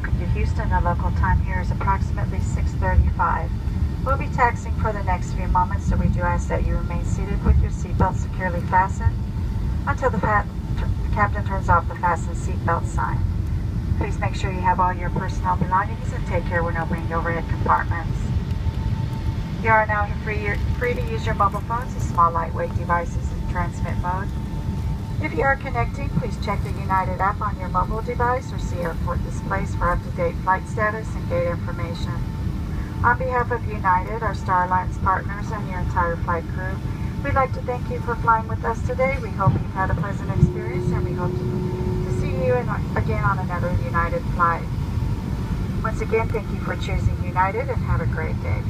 welcome to Houston. The local time here is approximately 6:35. We'll be taxiing for the next few moments, so we do ask that you remain seated with your seatbelt securely fastened until the captain turns off the fasten seatbelt sign. Please make sure you have all your personal belongings and take care when opening overhead compartments. You are now free to use your mobile phones as small lightweight devices in transmit mode. If you are connecting, please check the United app on your mobile device or see airport displays for up-to-date flight status and gate information. On behalf of United, our Star Alliance partners, and your entire flight crew, we'd like to thank you for flying with us today. We hope you've had a pleasant experience, and we hope to see you again on another United flight. Once again, thank you for choosing United, and have a great day.